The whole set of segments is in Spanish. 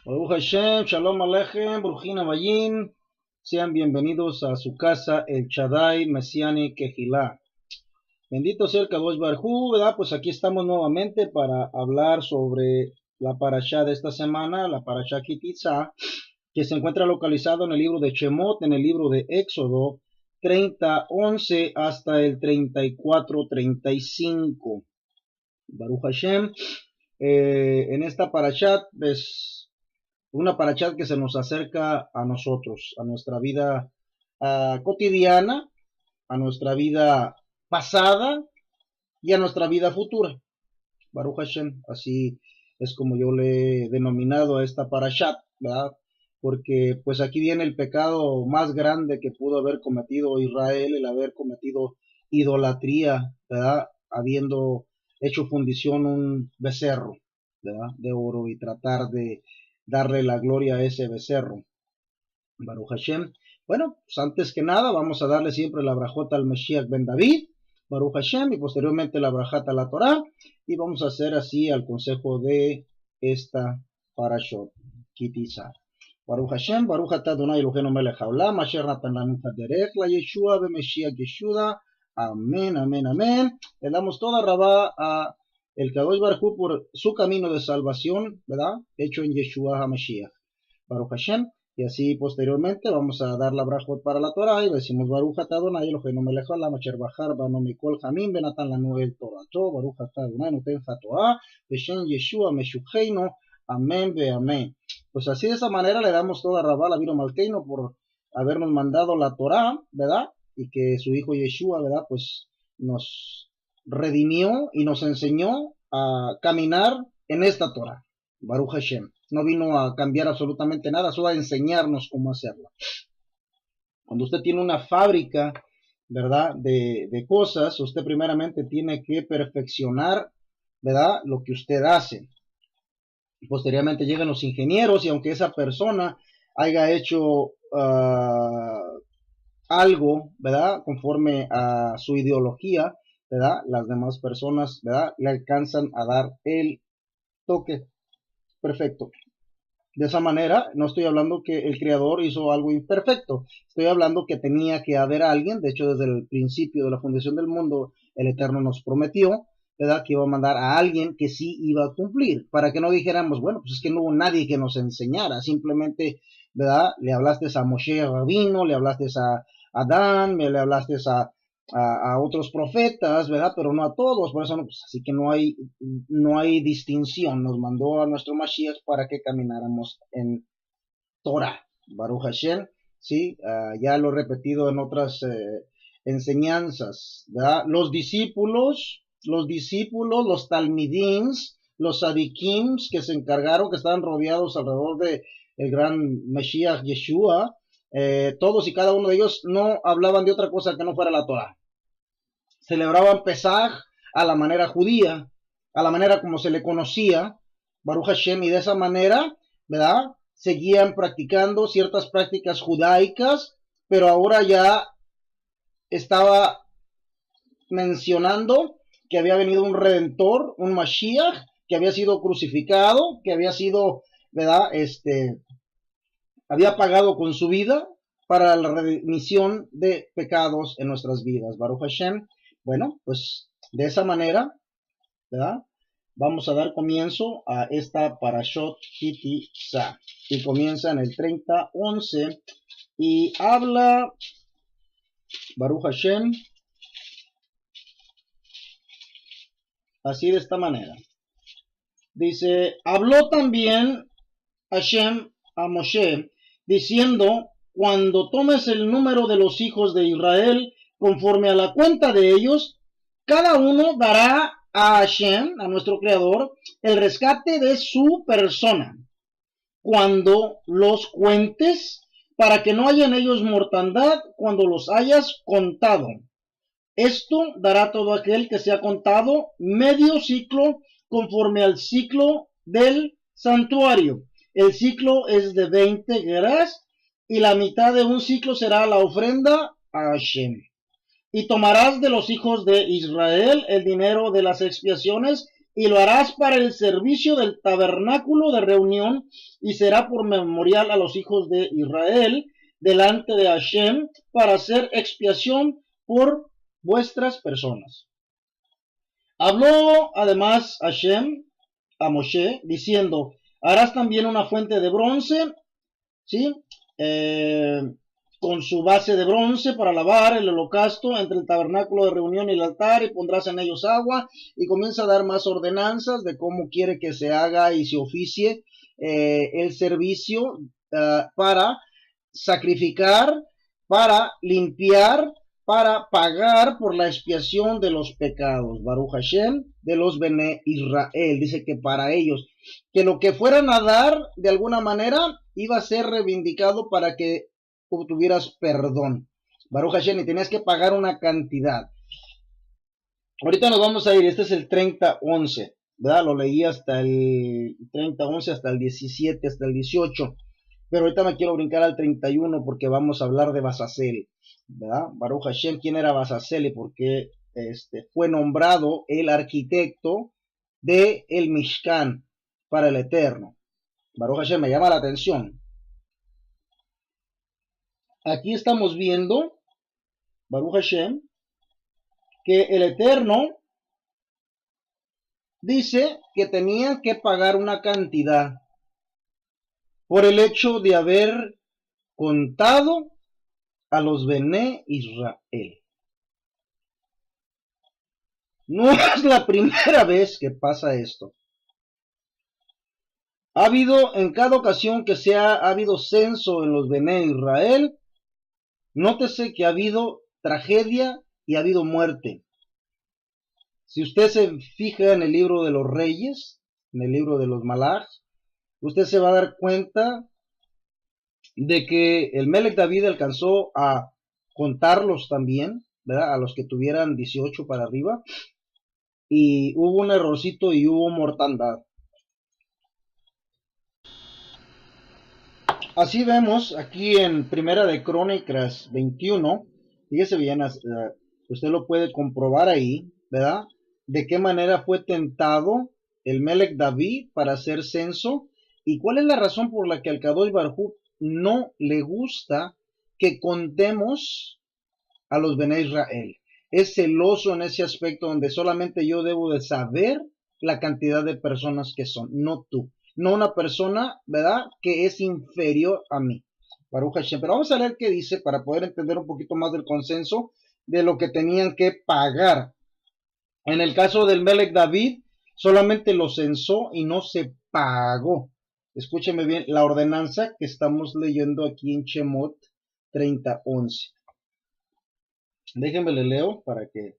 Baruch Hashem, Shalom Aleichem, Brujina Bayim. Sean bienvenidos a su casa, el Shaddai Messianic Kehilá. Bendito sea el Kadosh Baruj Hu, ¿verdad? Pues aquí estamos nuevamente para hablar sobre la parashá de esta semana, la parashá Kitizá, que se encuentra localizado en el libro de Shemot, en el libro de Éxodo 30:11 hasta el 34:35. Baruch Hashem. En esta parashá, pues, una parashá que se nos acerca a nosotros, a nuestra vida cotidiana, a nuestra vida pasada y a nuestra vida futura. Baruch Hashem, así es como yo le he denominado a esta parashá, ¿verdad? Porque pues aquí viene el pecado más grande que pudo haber cometido Israel, el haber cometido idolatría, ¿verdad? Habiendo hecho fundición un becerro, ¿verdad? De oro y tratar de darle la gloria a ese becerro. Baruch Hashem. Bueno, pues antes que nada vamos a darle siempre la brajota al Mashiach Ben David, Baruch Hashem, y posteriormente la brajata a la Torah, y vamos a hacer así al consejo de esta parashot, Kitizá. Baruch Hashem, Baruch atah Adonai Eloheinu melech haolam, asher natan lanu et haderech la Yeshua beMashiach Yeshua. Amén, amén, amén. Le damos toda rabá a el Kadosh Baruj Hu por su camino de salvación, ¿verdad? Hecho en Yeshua HaMashiach. Baruch Hashem. Y así posteriormente vamos a dar la brajot para la Torah y decimos Baruch atah Adonai Eloheinu melech haolam asher bachar banu mikol hamim benatan lanu el torato. Baruch atah Adonai noten hatoah beshem Yeshua meshucheinu. Amén ve amén. Pues así de esa manera le damos toda rabá a Vino Malkeino por habernos mandado la Torah, ¿verdad? Y que su hijo Yeshua, ¿verdad? Pues nos redimió y nos enseñó a caminar en esta Torah. Baruch Hashem. No vino a cambiar absolutamente nada, solo a enseñarnos cómo hacerlo. Cuando usted tiene una fábrica, ¿verdad? De cosas, usted primeramente tiene que perfeccionar, ¿verdad? Lo que usted hace. Posteriormente llegan los ingenieros y aunque esa persona haya hecho algo, ¿verdad? Conforme a su ideología, ¿verdad? Las demás personas, ¿verdad? Le alcanzan a dar el toque perfecto. De esa manera, no estoy hablando que el creador hizo algo imperfecto, estoy hablando que tenía que haber alguien, de hecho desde el principio de la fundación del mundo, el Eterno nos prometió, ¿verdad? Que iba a mandar a alguien que sí iba a cumplir, para que no dijéramos, bueno, pues es que no hubo nadie que nos enseñara, simplemente, ¿verdad? Le hablaste a Moshe Rabino, le hablaste a Adán, le hablaste a otros profetas, ¿verdad? Pero no a todos, por eso no, pues así que no hay distinción, nos mandó a nuestro Mashiach para que camináramos en Torah, Baruch Hashem, ¿sí? Ya lo he repetido en otras enseñanzas, ¿verdad? Los talmidins, los sadikims que se encargaron, que estaban rodeados alrededor de el gran Mashiach Yeshua, todos y cada uno de ellos no hablaban de otra cosa que no fuera la Torah. Celebraban Pesaj a la manera judía, a la manera como se le conocía, Baruch Hashem, y de esa manera, ¿verdad? Seguían practicando ciertas prácticas judaicas, pero ahora ya estaba mencionando que había venido un redentor, un Mashiach, que había sido crucificado, que había sido, ¿verdad? Había pagado con su vida para la remisión de pecados en nuestras vidas. Baruch Hashem. Bueno, pues de esa manera, ¿verdad? Vamos a dar comienzo a esta parashot Kitizá. Y comienza en el 30:11 y habla, Baruch Hashem, así de esta manera. Dice, habló también Hashem a Moshe, diciendo, cuando tomes el número de los hijos de Israel, conforme a la cuenta de ellos, cada uno dará a Hashem, a nuestro Creador, el rescate de su persona. Cuando los cuentes, para que no haya en ellos mortandad, cuando los hayas contado. Esto dará todo aquel que sea contado medio ciclo, conforme al ciclo del santuario. El ciclo es de 20 gerás, y la mitad de un ciclo será la ofrenda a Hashem. Y tomarás de los hijos de Israel el dinero de las expiaciones y lo harás para el servicio del tabernáculo de reunión, y será por memorial a los hijos de Israel delante de Hashem, para hacer expiación por vuestras personas. Habló además Hashem a Moshe, diciendo, harás también una fuente de bronce, ¿sí? Con su base de bronce para lavar el holocausto entre el tabernáculo de reunión y el altar, y pondrás en ellos agua, y comienza a dar más ordenanzas de cómo quiere que se haga y se oficie el servicio para sacrificar, para limpiar, para pagar por la expiación de los pecados. Baruch Hashem, de los Bene Israel. Dice que para ellos, que lo que fueran a dar de alguna manera iba a ser reivindicado para que obtuvieras perdón. Baruch Hashem, y tenías que pagar una cantidad. Ahorita nos vamos a ir, este es el 30:11, ¿verdad? Lo leí hasta el 30:11, hasta el 17, hasta el 18. Pero ahorita me quiero brincar al 31 porque vamos a hablar de Basasel, ¿verdad? Baruch Hashem, ¿quién era Basasel? Y por qué fue nombrado el arquitecto de el Mishkan para el Eterno. Baruch Hashem, me llama la atención. Aquí estamos viendo, Baruch Hashem, que el Eterno dice que tenían que pagar una cantidad por el hecho de haber contado a los Bene Israel. No es la primera vez que pasa esto. Ha habido en cada ocasión que ha habido censo en los Bene Israel, nótese que ha habido tragedia y ha habido muerte. Si usted se fija en el libro de los reyes, en el libro de los Malach, usted se va a dar cuenta de que el Melech David alcanzó a contarlos también, ¿verdad? A los que tuvieran 18 para arriba, y hubo un errorcito y hubo mortandad. Así vemos aquí en Primera de Crónicas 21, fíjese bien, usted lo puede comprobar ahí, ¿verdad? De qué manera fue tentado el Melech David para hacer censo, y cuál es la razón por la que al Kadosh Baruj Hu no le gusta que contemos a los Bene Israel. Es celoso en ese aspecto donde solamente yo debo de saber la cantidad de personas que son, no tú. No una persona, ¿verdad?, que es inferior a mí. Baruch Hashem. Pero vamos a leer qué dice para poder entender un poquito más del consenso de lo que tenían que pagar. En el caso del Melech David, solamente lo censó y no se pagó. Escúcheme bien la ordenanza que estamos leyendo aquí en Shemot 30:11. Déjenme le leo para que...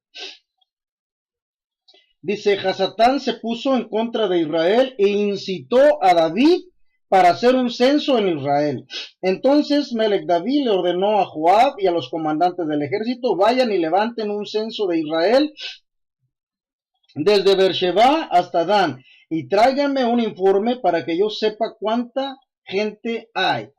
Dice, Hasatán se puso en contra de Israel e incitó a David para hacer un censo en Israel. Entonces Melech David le ordenó a Joab y a los comandantes del ejército, vayan y levanten un censo de Israel desde Beersheba hasta Dan, y tráiganme un informe para que yo sepa cuánta gente hay.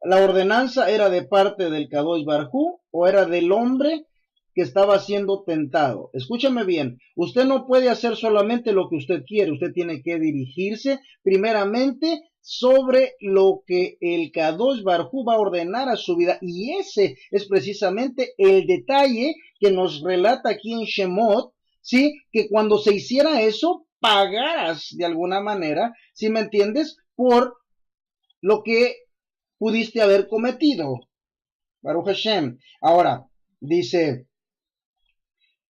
La ordenanza era de parte del Kadosh Baruj Hu o era del hombre que estaba siendo tentado. Escúchame bien, usted no puede hacer solamente lo que usted quiere, usted tiene que dirigirse primeramente sobre lo que el Kadosh Baruj Hu va a ordenar a su vida, y ese es precisamente el detalle que nos relata aquí en Shemot, ¿sí? Que cuando se hiciera eso, pagaras de alguna manera, ¿sí me entiendes?, por lo que pudiste haber cometido. Baruch Hashem. Ahora, dice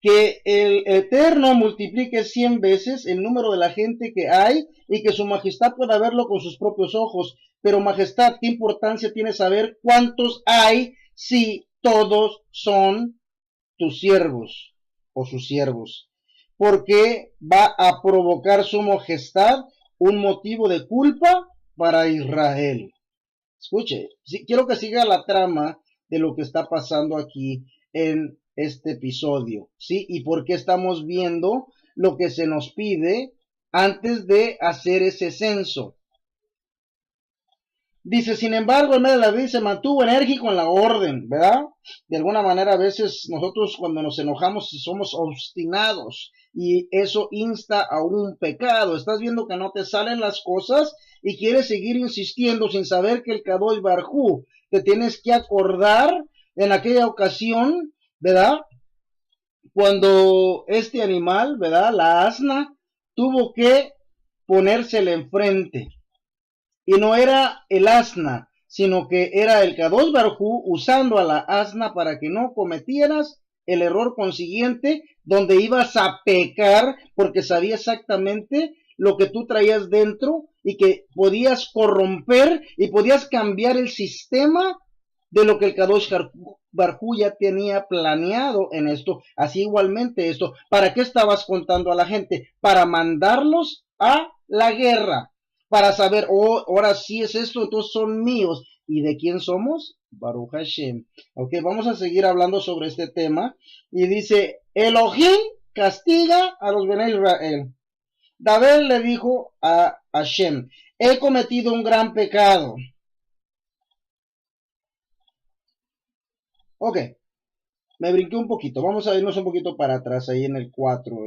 que el Eterno multiplique 100 veces el número de la gente que hay y que su majestad pueda verlo con sus propios ojos. Pero majestad, ¿qué importancia tiene saber cuántos hay si todos son tus siervos o sus siervos? Porque va a provocar su majestad un motivo de culpa para Israel. Escuche, quiero que siga la trama de lo que está pasando aquí en este episodio, ¿sí? Y por qué estamos viendo lo que se nos pide antes de hacer ese censo. Dice, sin embargo, el medio de David se mantuvo enérgico en la orden, ¿verdad? De alguna manera, a veces nosotros cuando nos enojamos somos obstinados y eso insta a un pecado. Estás viendo que no te salen las cosas y quieres seguir insistiendo sin saber que el Kadosh Barjú te tienes que acordar en aquella ocasión, ¿verdad? Cuando este animal, ¿verdad? La asna tuvo que ponérsele enfrente. Y no era el asna, sino que era el Kadosh Barjú usando a la asna para que no cometieras el error consiguiente donde ibas a pecar porque sabía exactamente lo que tú traías dentro y que podías corromper y podías cambiar el sistema de lo que el Kadosh Barjú ya tenía planeado en esto. Así igualmente esto, ¿para qué estabas contando a la gente? Para mandarlos a la guerra, para saber, oh, ahora sí es esto, entonces son míos. ¿Y de quién somos? Baruch Hashem. Ok, vamos a seguir hablando sobre este tema. Y dice, Elohim castiga a los Bene Israel. David le dijo a Hashem, he cometido un gran pecado. Ok, me brinqué un poquito. Vamos a irnos un poquito para atrás ahí en el 4,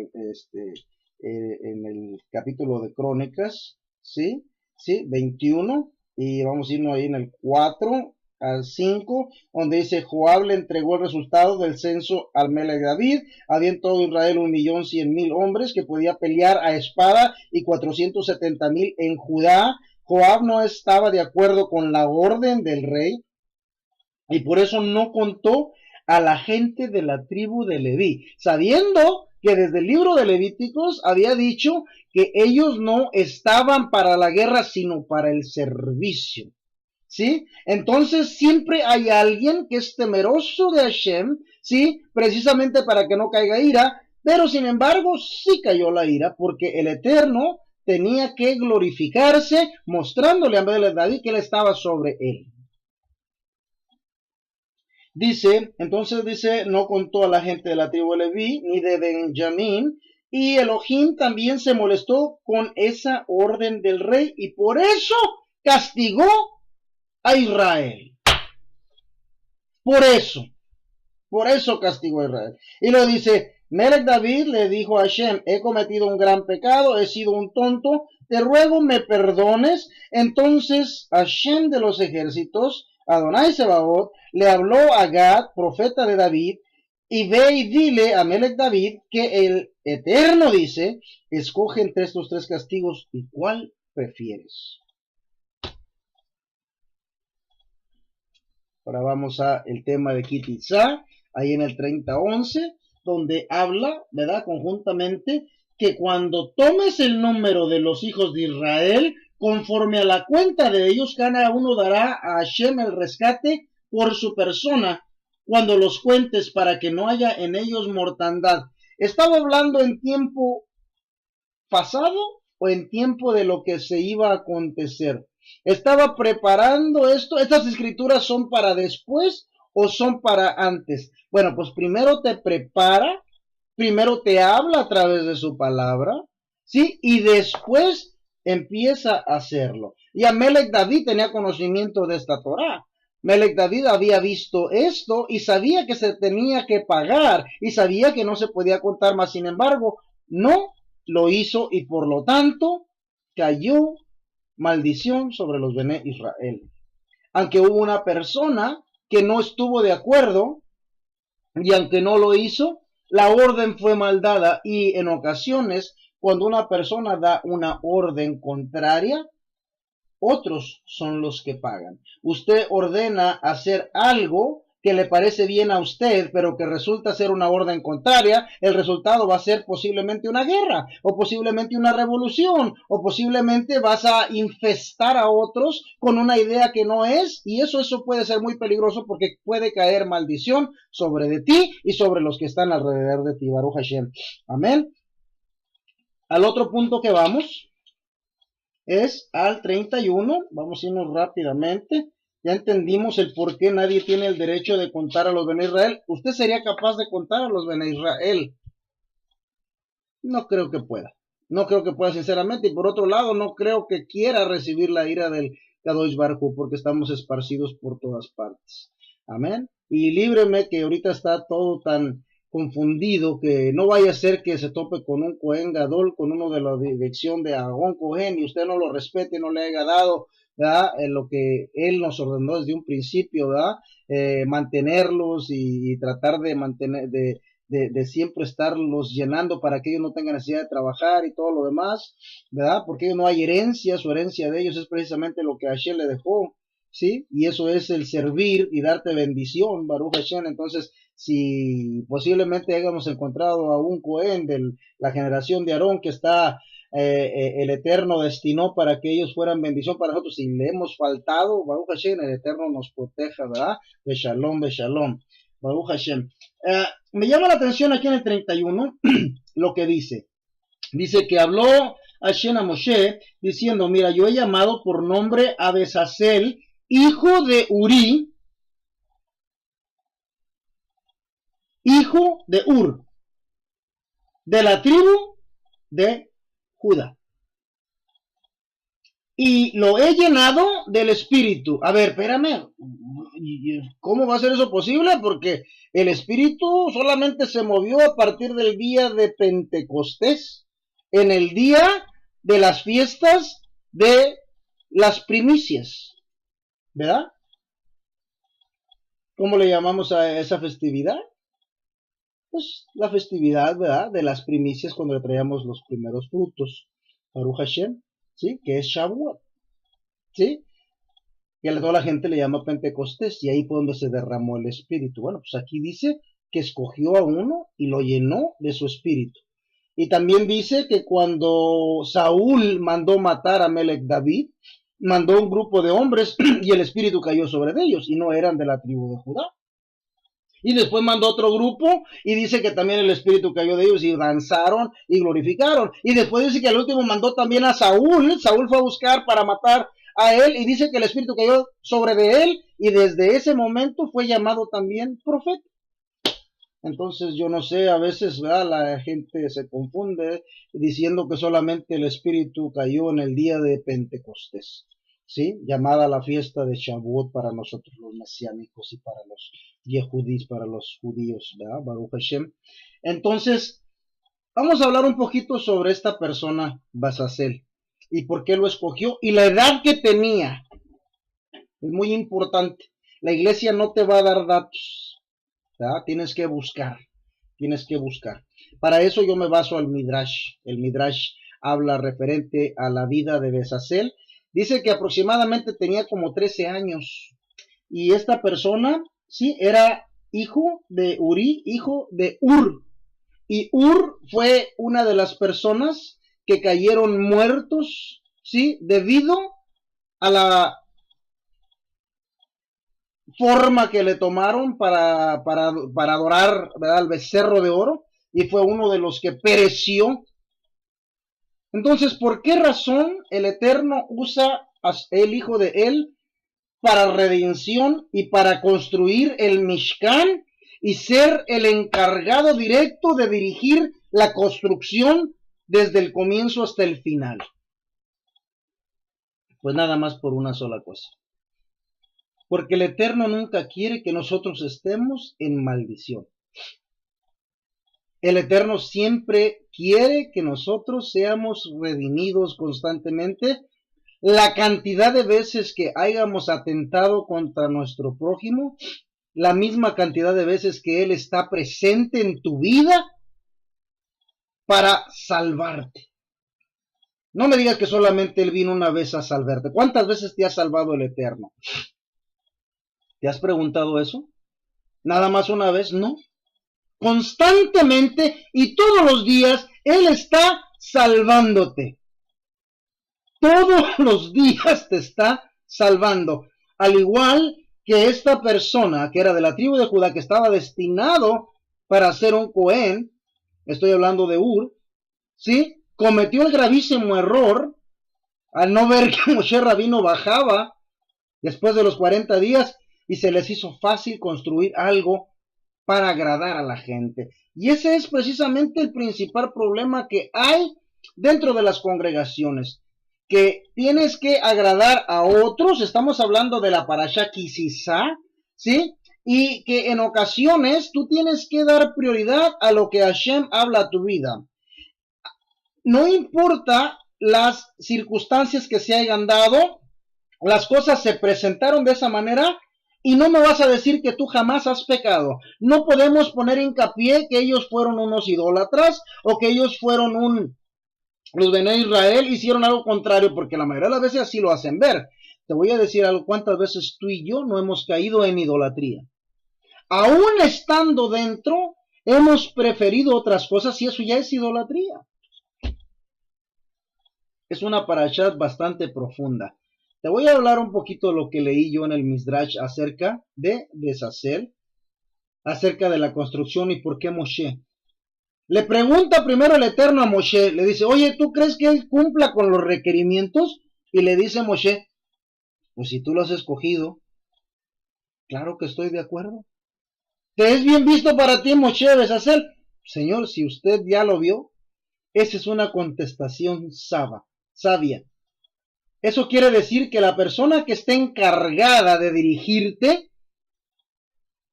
en el capítulo de Crónicas, ¿sí? ¿Sí? 21. Y vamos a irnos ahí en el 4 al 5, donde dice, Joab le entregó el resultado del censo al Melech David. Había en todo Israel 1.100.000 hombres que podía pelear a espada y 470.000 en Judá. Joab no estaba de acuerdo con la orden del rey y por eso no contó a la gente de la tribu de Leví, sabiendo que desde el libro de Levíticos había dicho que ellos no estaban para la guerra, sino para el servicio. ¿Sí? Entonces siempre hay alguien que es temeroso de Hashem, ¿sí? Precisamente para que no caiga ira, pero sin embargo sí cayó la ira, porque el Eterno tenía que glorificarse, mostrándole a David que él estaba sobre él. Dice, entonces dice, no contó a la gente de la tribu de Leví ni de Benjamín, y Elohim también se molestó con esa orden del rey y por eso castigó a Israel. Por eso castigó a Israel. Y lo dice, Melech David le dijo a Hashem, he cometido un gran pecado, he sido un tonto, te ruego me perdones. Entonces Hashem de los ejércitos, Adonai Sebaot, le habló a Gad, profeta de David, y ve y dile a Melech David que el Eterno dice, escoge entre estos tres castigos y cuál prefieres. Ahora vamos a el tema de Kitizá, ahí en el 30:11, donde habla, ¿verdad? Conjuntamente, que cuando tomes el número de los hijos de Israel, conforme a la cuenta de ellos, cada uno dará a Hashem el rescate por su persona, cuando los cuentes para que no haya en ellos mortandad. ¿Estaba hablando en tiempo pasado o en tiempo de lo que se iba a acontecer? ¿Estaba preparando esto? ¿Estas escrituras son para después o son para antes? Bueno, pues primero te prepara, primero te habla a través de su palabra, ¿sí? Y después empieza a hacerlo. Y Melech David tenía conocimiento de esta Torá. Melech David había visto esto y sabía que se tenía que pagar y sabía que no se podía contar más. Sin embargo, no lo hizo y por lo tanto cayó maldición sobre los Bene Israel. Aunque hubo una persona que no estuvo de acuerdo y aunque no lo hizo, la orden fue mal dada y en ocasiones cuando una persona da una orden contraria, otros son los que pagan. Usted ordena hacer algo que le parece bien a usted, pero que resulta ser una orden contraria, el resultado va a ser posiblemente una guerra, o posiblemente una revolución, o posiblemente vas a infestar a otros con una idea que no es, y eso puede ser muy peligroso porque puede caer maldición sobre de ti y sobre los que están alrededor de ti. Baruch Hashem. Amén. Al otro punto que vamos es al 31. Vamos a irnos rápidamente. Ya entendimos el por qué nadie tiene el derecho de contar a los Bene Israel. ¿Usted sería capaz de contar a los Bene Israel? No creo que pueda. No creo que pueda sinceramente. Y por otro lado, no creo que quiera recibir la ira del Kadosh Baruj, porque estamos esparcidos por todas partes. Amén. Y líbreme que ahorita está todo tan confundido, que no vaya a ser que se tope con un Cohen Gadol, con uno de la dirección de Agón Cohen, y usted no lo respete, no le haya dado, ¿verdad? Lo que él nos ordenó desde un principio, ¿verdad? Mantenerlos y tratar de mantener, de siempre estarlos llenando para que ellos no tengan necesidad de trabajar y todo lo demás, ¿verdad? Porque ellos no hay herencia, su herencia de ellos es precisamente lo que Hashem le dejó, ¿sí? Y eso es el servir y darte bendición, Baruch Hashem. Entonces, si posiblemente hayamos encontrado a un Cohen de la generación de Aarón que está, el Eterno destinó para que ellos fueran bendición para nosotros, si le hemos faltado, Baruch Hashem, el Eterno nos proteja, ¿verdad? De Shalom, Baruch Hashem. Me llama la atención aquí en el 31 lo que dice. Dice que habló Hashem a Moshe diciendo, mira, yo he llamado por nombre a Besasel, hijo de Uri, hijo de Ur, de la tribu de Judá. Y lo he llenado del Espíritu. A ver, espérame, ¿cómo va a ser eso posible? Porque el Espíritu solamente se movió a partir del día de Pentecostés, en el día de las fiestas de las primicias, ¿verdad? ¿Cómo le llamamos a esa festividad? Pues la festividad, ¿verdad? De las primicias, cuando le traíamos los primeros frutos, Baruch Hashem, ¿sí? Que es Shavuot, ¿sí? Y a toda la gente le llama Pentecostés, y ahí fue donde se derramó el Espíritu. Bueno, pues aquí dice que escogió a uno y lo llenó de su Espíritu. Y también dice que cuando Saúl mandó matar a Melech David, mandó un grupo de hombres y el Espíritu cayó sobre ellos, y no eran de la tribu de Judá. Y después mandó otro grupo y dice que también el Espíritu cayó de ellos y danzaron y glorificaron. Y después dice que al último mandó también a Saúl. Saúl fue a buscar para matar a él y dice que el Espíritu cayó sobre de él y desde ese momento fue llamado también profeta. Entonces yo no sé, a veces, ¿verdad?, la gente se confunde diciendo que solamente el Espíritu cayó en el día de Pentecostés, ¿sí? Llamada la fiesta de Shavuot para nosotros los mesiánicos y para los yehudís, para los judíos, ¿verdad? Baruch Hashem. Entonces, vamos a hablar un poquito sobre esta persona, Besasel, y por qué lo escogió y la edad que tenía. Es muy importante. La iglesia no te va a dar datos, ¿verdad? Tienes que buscar. Para eso yo me baso al Midrash. El Midrash habla referente a la vida de Besasel. Dice que aproximadamente tenía como 13 años. Y esta persona, sí, era hijo de Uri, hijo de Ur. Y Ur fue una de las personas que cayeron muertos, sí, debido a la forma que le tomaron para adorar, ¿verdad?, al becerro de oro, y fue uno de los que pereció. Entonces, ¿por qué razón el Eterno usa el hijo de él para redención y para construir el Mishkan y ser el encargado directo de dirigir la construcción desde el comienzo hasta el final? Pues nada más por una sola cosa. Porque el Eterno nunca quiere que nosotros estemos en maldición. El Eterno siempre quiere que nosotros seamos redimidos constantemente. La cantidad de veces que hayamos atentado contra nuestro prójimo, la misma cantidad de veces que Él está presente en tu vida para salvarte. No me digas que solamente Él vino una vez a salvarte. ¿Cuántas veces te ha salvado el Eterno? ¿Te has preguntado eso? ¿Nada más una vez? No. Constantemente y todos los días Él está salvándote. Todos los días te está salvando. Al igual que esta persona que era de la tribu de Judá, que estaba destinado para ser un Cohen, estoy hablando de Ur, ¿sí? Cometió el gravísimo error al no ver que Moshe Rabino bajaba después de los 40 días y se les hizo fácil construir algo para agradar a la gente. Y ese es precisamente el principal problema que hay dentro de las congregaciones, que tienes que agradar a otros. Estamos hablando de la parasha Kisisa, ¿sí? Y que en ocasiones tú tienes que dar prioridad a lo que Hashem habla a tu vida. No importa las circunstancias que se hayan dado, las cosas se presentaron de esa manera y no me vas a decir que tú jamás has pecado. No podemos poner hincapié que ellos fueron unos idólatras o que ellos fueron los de Israel hicieron algo contrario, porque la mayoría de las veces así lo hacen ver. Te voy a decir algo, cuántas veces tú y yo no hemos caído en idolatría. Aún estando dentro, hemos preferido otras cosas y eso ya es idolatría. Es una parashat bastante profunda. Te voy a hablar un poquito de lo que leí yo en el Midrash acerca de Besazel, acerca de la construcción y por qué Moshe. Le pregunta primero el Eterno a Moshe, le dice, oye, ¿tú crees que él cumpla con los requerimientos? Y le dice Moshe, pues si tú lo has escogido, claro que estoy de acuerdo. ¿Te es bien visto para ti, Moshe Besazel? Señor, si usted ya lo vio, esa es una contestación sabia. Eso quiere decir que la persona que esté encargada de dirigirte,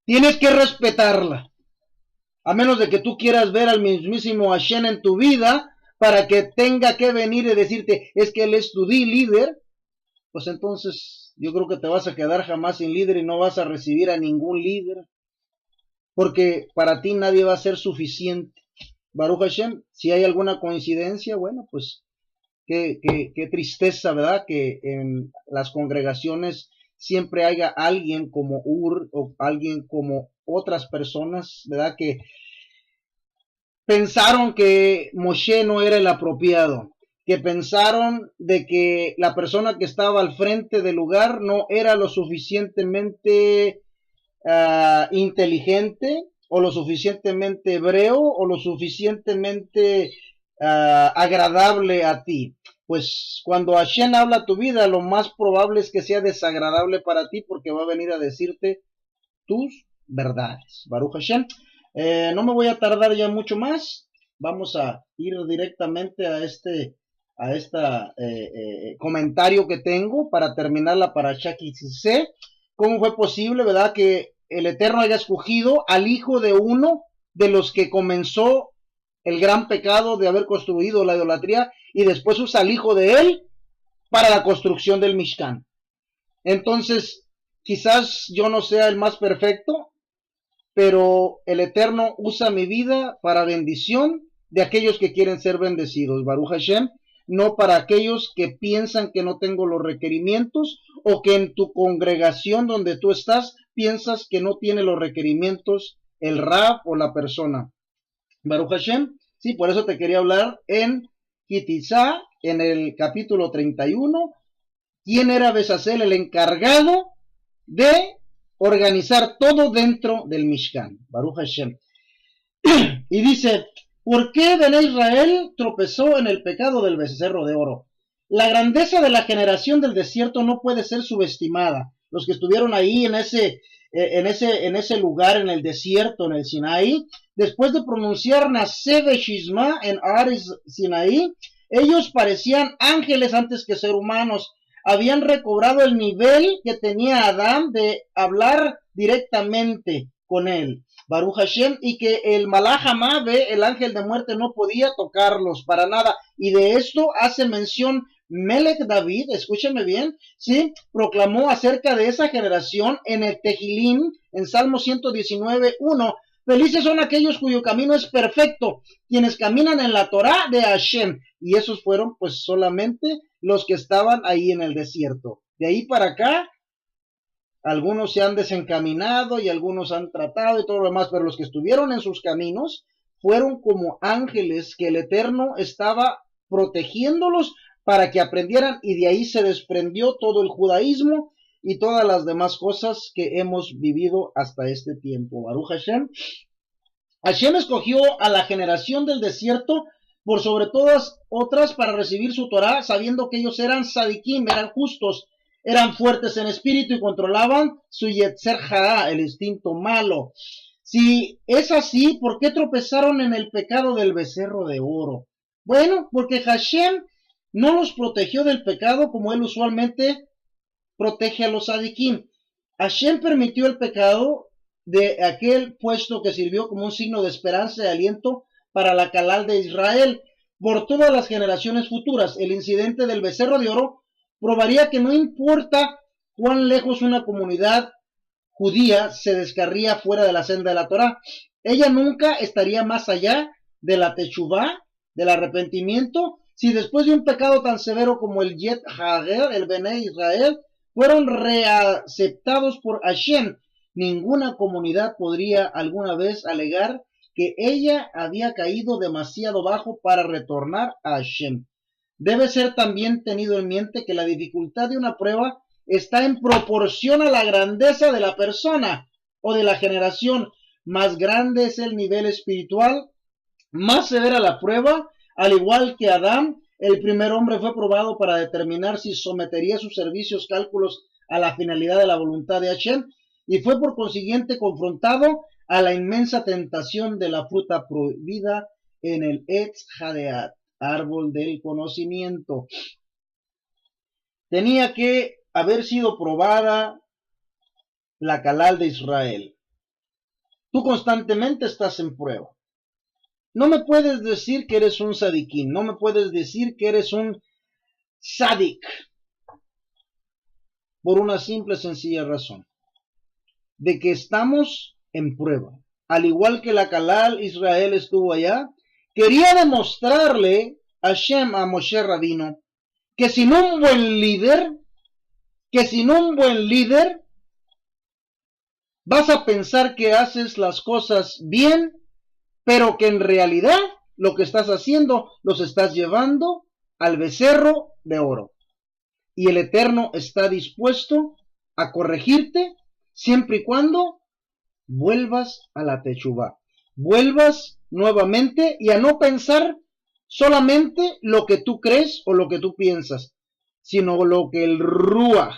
tienes que respetarla. A menos de que tú quieras ver al mismísimo Hashem en tu vida, para que tenga que venir y decirte, es que él es tu líder, pues entonces yo creo que te vas a quedar jamás sin líder y no vas a recibir a ningún líder. Porque para ti nadie va a ser suficiente. Baruch Hashem, si hay alguna coincidencia, bueno, pues qué tristeza, ¿verdad? Que en las congregaciones siempre haya alguien como Ur o alguien como otras personas, ¿verdad? Que pensaron que Moshe no era el apropiado, que pensaron de que la persona que estaba al frente del lugar no era lo suficientemente inteligente o lo suficientemente hebreo o lo suficientemente agradable a ti. Pues cuando Hashem habla a tu vida, lo más probable es que sea desagradable para ti porque va a venir a decirte tus verdades. Baruch Hashem. No me voy a tardar ya mucho más. Vamos a ir directamente a este comentario que tengo para terminar la parasha Kisisé. ¿Cómo fue posible, verdad, que el Eterno haya escogido al hijo de uno de los que comenzó el gran pecado de haber construido la idolatría y después usa al hijo de él para la construcción del Mishkan? Entonces, quizás yo no sea el más perfecto, pero el Eterno usa mi vida para bendición de aquellos que quieren ser bendecidos, Baruch Hashem, no para aquellos que piensan que no tengo los requerimientos o que en tu congregación donde tú estás piensas que no tiene los requerimientos el Rab o la persona. Baruch Hashem, sí, por eso te quería hablar en Kitizá, en el capítulo 31, quién era Besazel, el encargado de organizar todo dentro del Mishkan, Baruch Hashem. Y dice, ¿por qué Bené Israel tropezó en el pecado del becerro de oro? La grandeza de la generación del desierto no puede ser subestimada. Los que estuvieron ahí en ese lugar, en el desierto, en el Sinaí, después de pronunciar Naseh Shishma en Ares Sinaí, ellos parecían ángeles antes que ser humanos. Habían recobrado el nivel que tenía Adán de hablar directamente con él, Baruch Hashem, y que el Malach Hamabe, el ángel de muerte, no podía tocarlos para nada. Y de esto hace mención Melech David, escúcheme bien, ¿sí? Proclamó acerca de esa generación en el Tejilín, en Salmo 119:1. Felices son aquellos cuyo camino es perfecto, quienes caminan en la Torá de Hashem. Y esos fueron pues solamente los que estaban ahí en el desierto. De ahí para acá, algunos se han desencaminado y algunos han tratado y todo lo demás, pero los que estuvieron en sus caminos fueron como ángeles que el Eterno estaba protegiéndolos para que aprendieran, y de ahí se desprendió todo el judaísmo y todas las demás cosas que hemos vivido hasta este tiempo. Baruch Hashem. Hashem escogió a la generación del desierto por sobre todas otras para recibir su Torah, sabiendo que ellos eran sadikim, eran justos, eran fuertes en espíritu y controlaban su yetzer hara, el instinto malo. Si es así, ¿por qué tropezaron en el pecado del becerro de oro? Bueno, porque Hashem no los protegió del pecado como él usualmente protege a los sadiquín. Hashem permitió el pecado de aquel puesto que sirvió como un signo de esperanza y aliento para la Calal de Israel por todas las generaciones futuras. El incidente del becerro de oro probaría que no importa cuán lejos una comunidad judía se descarría fuera de la senda de la Torá, ella nunca estaría más allá de la techuvá, del arrepentimiento, si después de un pecado tan severo como el Yet Hager, el Bene Israel, fueron reaceptados por Hashem. Ninguna comunidad podría alguna vez alegar que ella había caído demasiado bajo para retornar a Hashem. Debe ser también tenido en mente que la dificultad de una prueba está en proporción a la grandeza de la persona o de la generación. Más grande es el nivel espiritual, más severa la prueba. Al igual que Adán, el primer hombre fue probado para determinar si sometería sus servicios cálculos a la finalidad de la voluntad de Hashem, y fue por consiguiente confrontado a la inmensa tentación de la fruta prohibida en el Etz Hadeat, árbol del conocimiento. Tenía que haber sido probada la Calal de Israel. Tú constantemente estás en prueba. No me puedes decir que eres un sadiquín, no me puedes decir que eres un sadik, por una simple sencilla razón, de que estamos en prueba. Al igual que la Calal Israel estuvo allá, quería demostrarle a Hashem, a Moshe Rabino, que sin un buen líder, vas a pensar que haces las cosas bien, pero que en realidad lo que estás haciendo los estás llevando al becerro de oro. Y el Eterno está dispuesto a corregirte siempre y cuando vuelvas a la techuvá, vuelvas nuevamente y a no pensar solamente lo que tú crees o lo que tú piensas, sino lo que el Ruach.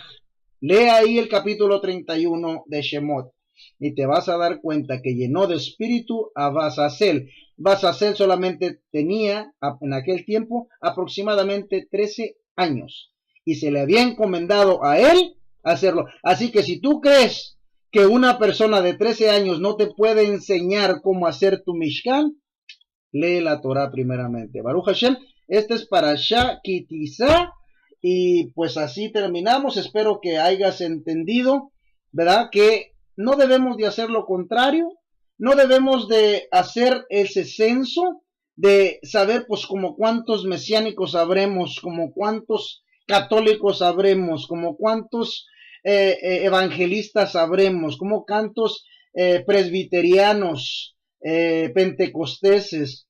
Lee ahí el capítulo 31 de Shemot y te vas a dar cuenta que llenó de espíritu a Basazel. Basazel solamente tenía en aquel tiempo aproximadamente 13 años y se le había encomendado a él hacerlo. Así que si tú crees que una persona de 13 años no te puede enseñar cómo hacer tu Mishkan, lee la Torah primeramente. Baruch Hashem, este es para Shah Kitizá. Y pues así terminamos. Espero que hayas entendido, ¿verdad? Que no debemos de hacer lo contrario. No debemos de hacer ese censo de saber pues como cuántos mesiánicos habremos, como cuántos católicos habremos, como cuántos evangelistas habremos, como cuántos presbiterianos, pentecosteses.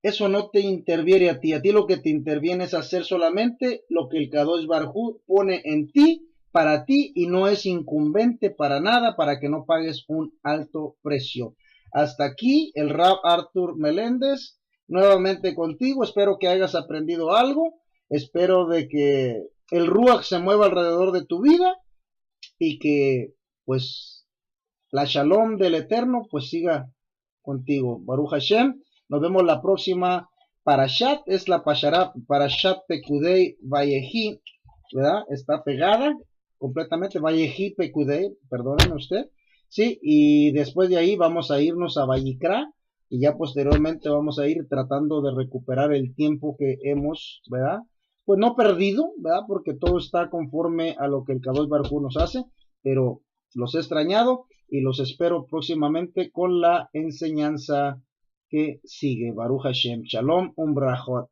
Eso no te interviene a ti lo que te interviene es hacer solamente lo que el Kadosh Baruj Hu pone en ti, para ti, y no es incumbente para nada, para que no pagues un alto precio. Hasta aquí el Rab Artur Meléndez, nuevamente contigo. Espero que hayas aprendido algo, espero de que el Ruach se mueva alrededor de tu vida y que pues la Shalom del Eterno pues siga contigo. Baruch Hashem. Nos vemos la próxima Parashat, es la Parashat Pekudei Vayehi, ¿verdad? Está pegada completamente, Vayehi Pekudei, perdónenme usted, sí, y después de ahí vamos a irnos a Vayikra, y ya posteriormente vamos a ir tratando de recuperar el tiempo que hemos, ¿verdad? Pues no perdido, ¿verdad? Porque todo está conforme a lo que el Kadosh Baruj Hu nos hace, pero los he extrañado y los espero próximamente con la enseñanza que sigue. Baruch Hashem. Shalom, brachot.